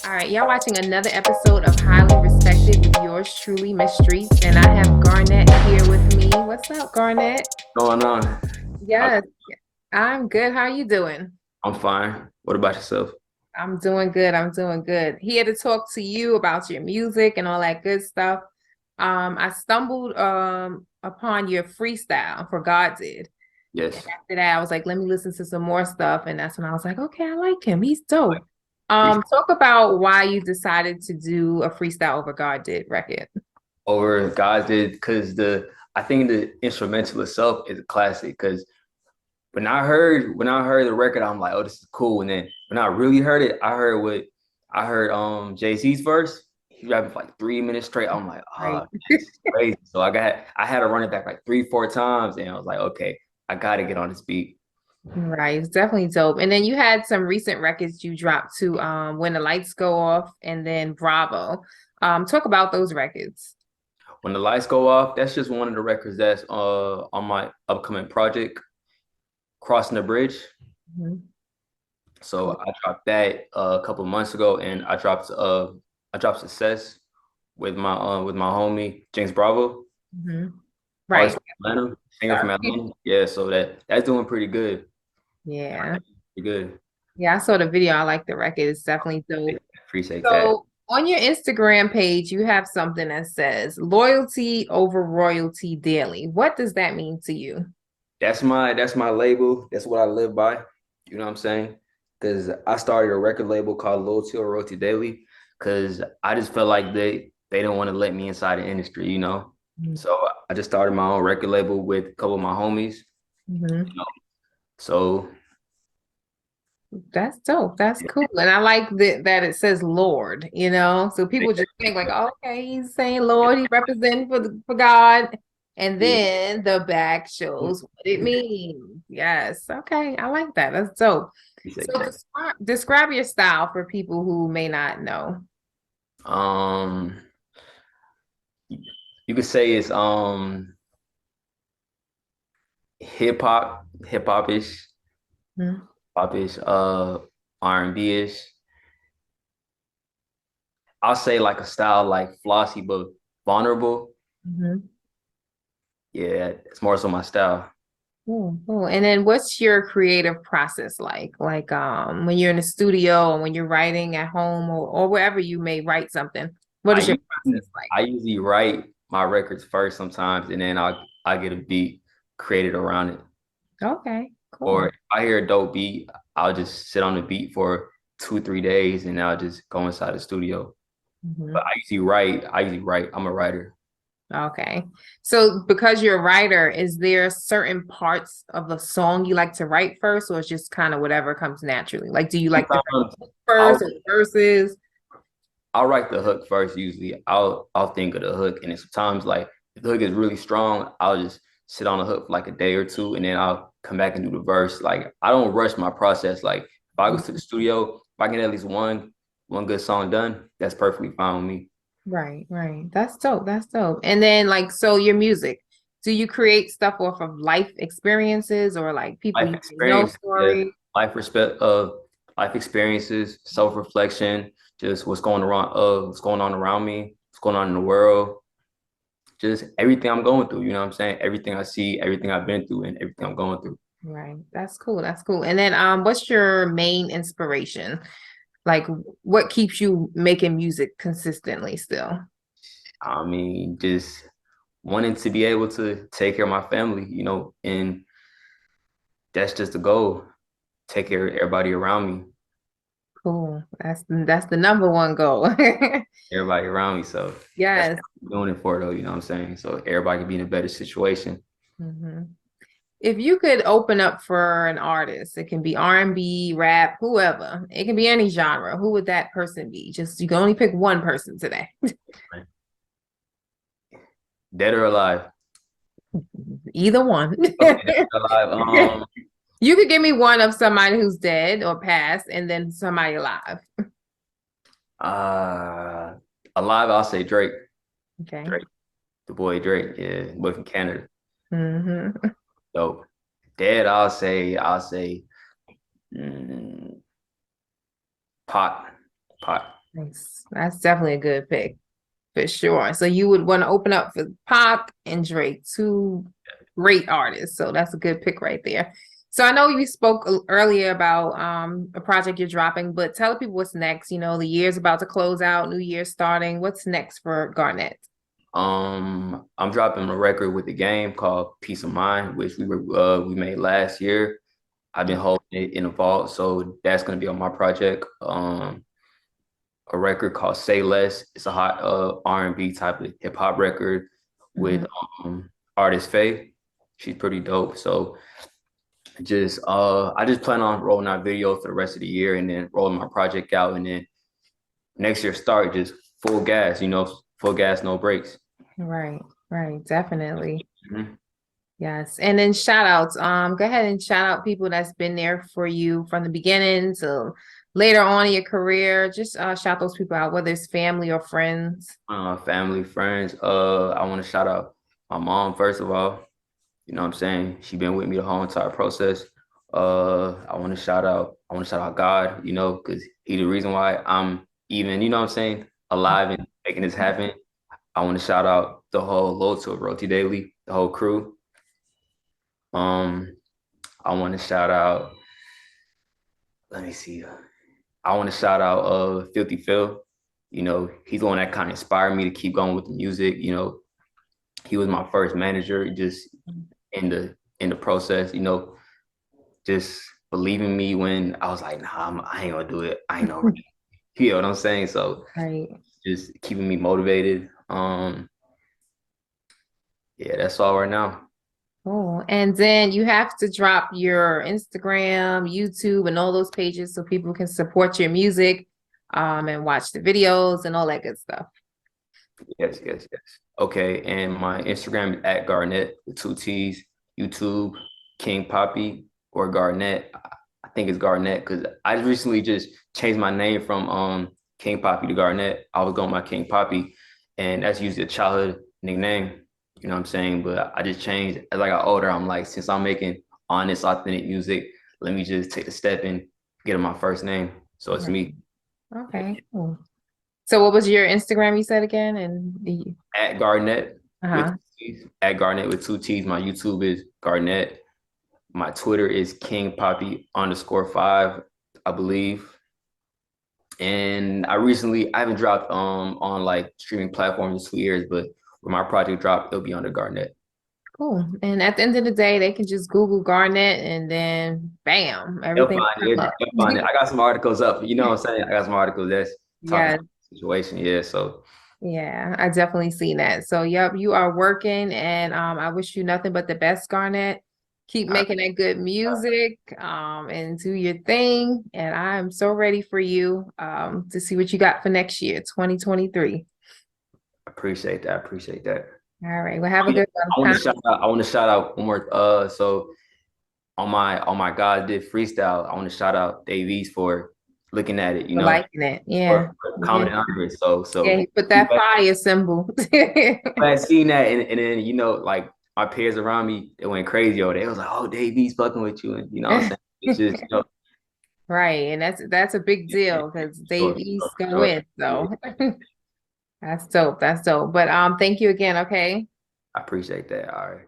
All right, y'all watching another episode of Highly Respected with yours truly, Miss Streetz, and I have Garnet here with me. What's up, Garnet? Going on? Yes, I'm good. How are you doing? I'm fine. What about yourself? I'm doing good. I'm doing good. Here to talk to you about your music and all that good stuff. I stumbled upon your freestyle for God Did. And Yes. after that, I was like, let me listen to some more stuff. And that's when I was like, okay, I like him. He's dope. Free- Talk about why you decided to do a freestyle over God Did record. Over guys did because I think the instrumental itself is a classic because when I heard the record, I'm like, oh, this is cool. And then when I really heard it, I heard Jay-Z's verse. He rapping for like 3 minutes straight. I'm like, Right. oh, this is crazy. So I had to run it back like 3, 4 times, and I was like, okay, I gotta get on this beat. Right. It's definitely dope. And then you had some recent records you dropped to When the Lights Go Off and then Bravo. Talk about those records. When the lights go off, that's just one of the records that's on my upcoming project, Crossing the Bridge. Mhm. So I dropped that a couple months ago, and I dropped Success with my homie James Bravo, Mhm. Right. artist from Atlanta, singer from Sorry. Atlanta. Yeah, so that's doing pretty good. Yeah. Pretty good. Yeah, I saw the video. I like the record. It's definitely dope. Appreciate that. So on your Instagram page, you have something that says loyalty over royalty daily. What does that mean to you? That's my label. That's what I live by. You know what I'm saying? Because I started a record label called Loyalty or Royalty Daily because I just felt like they don't want to let me inside the industry, you know. So I just started my own record label with a couple of my homies. Mhm. You know? So That's dope. That's cool. And I like that it says Lord, so people just think like, oh, okay, he's saying Lord, he representing for God. And yeah, then the back shows what it means. Yes. Okay. I like that. That's dope. appreciate So that. describe your style for people who may not know. Um, you could say it's hip hop-ish, Mhm. pop-ish, R&B-ish. I'll say like a style like flossy but vulnerable. Mhm. Yeah, it's more so my style. Cool, cool. And then what's your creative process like? Like when you're in the studio or when you're writing at home or wherever you may write something. What I is your usually process like? I usually write my records first sometimes, and then I get a beat created around it. Okay, Or cool. if I hear a dope beat, I'll just sit on the beat for 2, 3 days, and I'll just go inside the studio. But Mhm. I usually write. I usually write. I'm a writer. Okay. So because you're a writer, is there certain parts of the song you like to write first, or it's just kind of whatever comes naturally? Like, do you like to Sometimes write I'll first or verses? I'll write the hook first. Usually, I'll think of the hook, and then sometimes like if the hook is really strong, I'll just sit on the hook for like a day or two, and then I'll come back and do the verse. Like I don't rush my process. Like if I go to the studio, if I get at least one good song done, that's perfectly fine with me. Right, right. That's dope. That's dope. And then like so your music, do you create stuff off of life experiences or like people Life you know experience, yeah, story? life experiences, self reflection, just what's going on around me, what's going on in the world, just everything I'm going through. You know what I'm saying? Everything I see, everything I've been through, and everything I'm going through. Right. That's cool. That's cool. And then what's your main inspiration? Like what keeps you making music consistently still? I mean, just wanting to be able to take care of my family, you know, and that's just the goal. Take care of everybody around me, Cool. That's the number one goal. everybody around me. So that's Yes. what I'm doing it for, though. You know what I'm saying? So everybody can be in a better situation. hmm If you could open up for an artist, it can be R&B, rap, whoever. It can be any genre. Who would that person be? Just you can only pick one person today. Dead or alive? Either one. Okay, dead or alive. You could give me one of somebody who's dead or passed, and then somebody alive. Uh, Alive, I'll say Drake. Okay. Drake, the boy Drake, yeah, boy from Canada. Mm-hmm. So dead, I'll say mm, Pot, Pot. Nice. That's definitely a good pick for sure. So you would want to open up for Pac and Drake, two great artists. So that's a good pick right there. So I know you spoke earlier about a project you're dropping, but tell people what's next. You know, the year's about to close out, new year starting. What's next for Garnet? I'm dropping a record with the game called Peace of Mind, which we made last year. I've been holding it in the vault, so that's gonna be on my project. A record called Say Less. It's a hot R&B type of hip hop record with artist Faye. She's pretty dope. So I just plan on rolling out videos for the rest of the year and then rolling my project out, and then next year start just full gas, full gas, no brakes. Right, right, definitely. Mhm. Yes. And then shout outs. Go ahead and shout out people that's been there for you from the beginning to later on in your career. Just shout those people out, whether it's family or friends. Family, friends. I want to shout out my mom first of all. You know what I'm saying? She been with me the whole entire process. I want to shout out God, because He the reason why I'm even, you know what I'm saying, alive and making this happen. I want to shout out the whole Load to Roti Daily, the whole crew. Um, I want to shout out, let me see. I want to shout out Filthy Phil. He's the one that kind of inspired me to keep going with the music. He was my first manager just in the process, just believing me when I was like, nah, I ain't gonna do it. I ain't no you know what I'm saying? So Right. just keeping me motivated. Yeah, that's all right now. Cool. And then you have to drop your Instagram, YouTube, and all those pages so people can support your music, and watch the videos and all that good stuff. Yes, yes, yes. Okay, and my Instagram is at Garnet with two T's. YouTube, King Poppy or Garnet. I think it's Garnet because I recently just changed my name from King Poppy to Garnet. I was going by King Poppy, and that's usually a childhood nickname. You know what I'm saying? But I just changed as I got older. I'm like, since I'm making honest, authentic music, let me just take the step and get my first name. So it's Right. me. Okay, cool. So what was your Instagram you said again? And the At Garnet with uh-huh. two T's. At Garnet with two T's. My YouTube is Garnet. My Twitter is King Poppy _5, I believe. And I haven't dropped on like streaming platforms in 2 years, but when my project dropped, it'll be under Garnet. Cool. And at the end of the day, they can just Google Garnet and then bam, They'll everything find come it. up. They'll find it. I got some articles up. You know what I'm saying? I got some articles that's talking Yeah, about the situation. Yeah. So yeah, I definitely seen that. So yep, you are working and I wish you nothing but the best, Garnet. Keep I, making that good music, and do your thing. And I'm so ready for you to see what you got for next year, 2023. appreciate that. I appreciate that. All right. Well, have a good one. I want Huh? to shout out. I want to shout out one more. So on my God did freestyle. I want to shout out Dave East for looking at it. For liking it. Yeah. For Yeah. commenting under it. So Yeah, he put that fire symbol. I had seen that, and then like my peers around me, they went crazy over there. It was like, oh, Dave East fucking with you, and you know what I'm saying? It's just Right. And that's a big yeah, deal because sure, Dave East for gonna sure. win. Yeah, So that's dope. That's dope. But thank you again, okay? I appreciate that. All right.